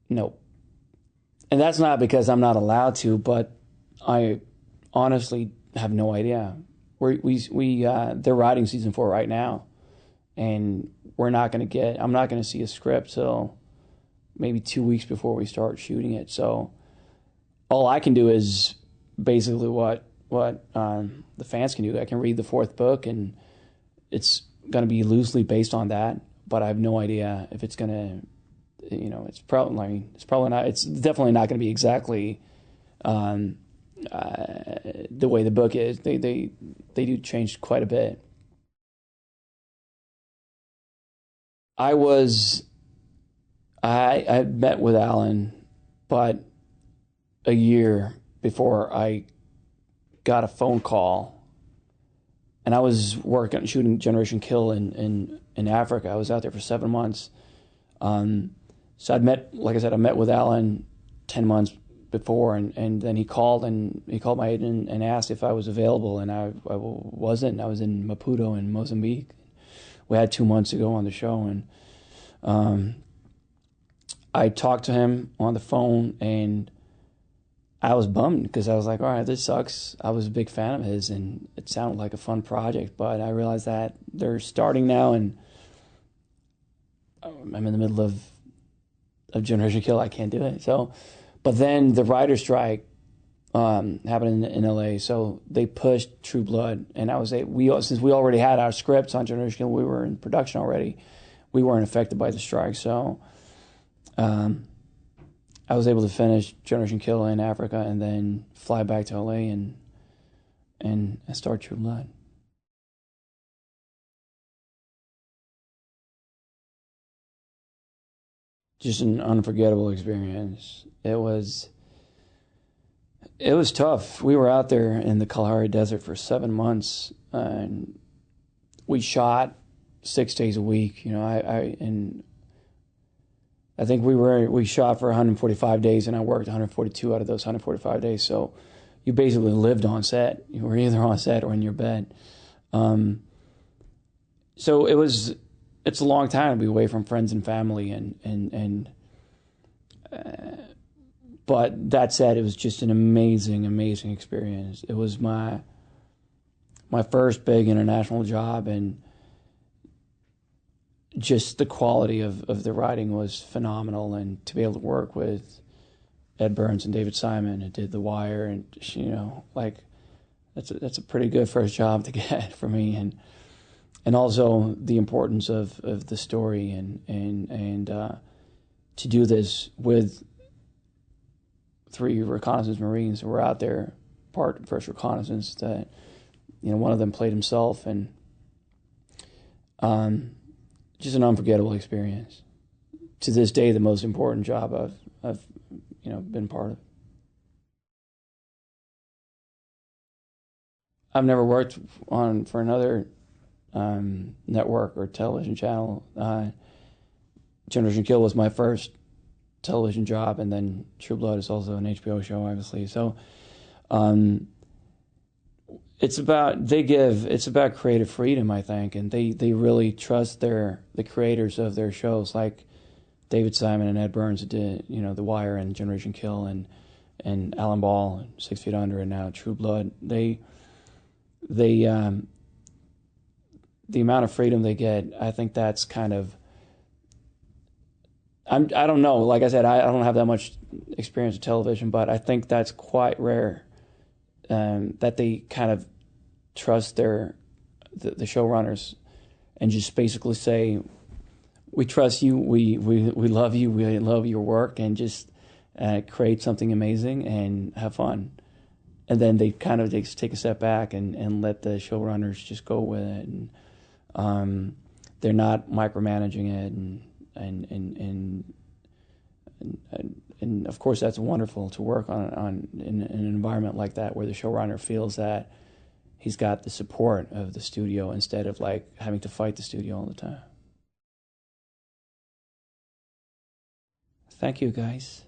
Nope. And that's not because I'm not allowed to, but I honestly have no idea. They're writing season 4 right now, and I'm not going to see a script till maybe 2 weeks before we start shooting it. So all I can do is basically what the fans can do. I can read the 4th book, and it's going to be loosely based on that, but I have no idea if it's going to, it's probably not, it's definitely not going to be exactly the way the book is. They do change quite a bit. I met with Alan, but a year before I got a phone call, and I was shooting Generation Kill in Africa. I was out there for 7 months. So like I said, I met with Alan 10 months before, and then he called my agent and asked if I was available, and I wasn't. I was in Maputo in Mozambique. We had 2 months to go on the show, and I talked to him on the phone, and I was bummed because I was like, all right, this sucks. I was a big fan of his, and it sounded like a fun project, but I realized that they're starting now, and I'm in the middle of Generation Kill. I can't do it. So, but then the writer's strike happened in LA, so they pushed True Blood, and since we already had our scripts on Generation Kill, we were in production already. We weren't affected by the strike, so I was able to finish Generation Kill in Africa and then fly back to LA and start True Blood. Just an unforgettable experience. It was tough. We were out there in the Kalahari Desert for 7 months, and we shot 6 days a week. I think we shot for 145 days, and I worked 142 out of those 145 days. So you basically lived on set. You were either on set or in your bed. So it's a long time to be away from friends and family, but that said, it was just an amazing, amazing experience. It was my first big international job, and just the quality of the writing was phenomenal. And to be able to work with Ed Burns and David Simon, who did The Wire, and that's a pretty good first job to get for me, and also the importance of the story, and to do this with 3 reconnaissance Marines who were out there, part of First Reconnaissance, that one of them played himself, and just an unforgettable experience. To this day, the most important job I've been part of. I've never worked for another network or television channel. Generation Kill was my first television job, and then True Blood is also an HBO show, obviously. So it's about creative freedom, I think, and they really trust the creators of their shows, like David Simon and Ed Burns, who did The Wire and Generation Kill, and Alan Ball, 6 Feet Under, and now True Blood. The amount of freedom they get, I think that's kind of, I don't know. Like I said, I don't have that much experience with television, but I think that's quite rare, that they kind of trust the showrunners and just basically say, we trust you, we love you, we love your work, and just create something amazing and have fun. And then they kind of take a step back and let the showrunners just go with it, and they're not micromanaging it, and of course that's wonderful to work on in an environment like that, where the showrunner feels that he's got the support of the studio instead of like having to fight the studio all the time. Thank you, guys.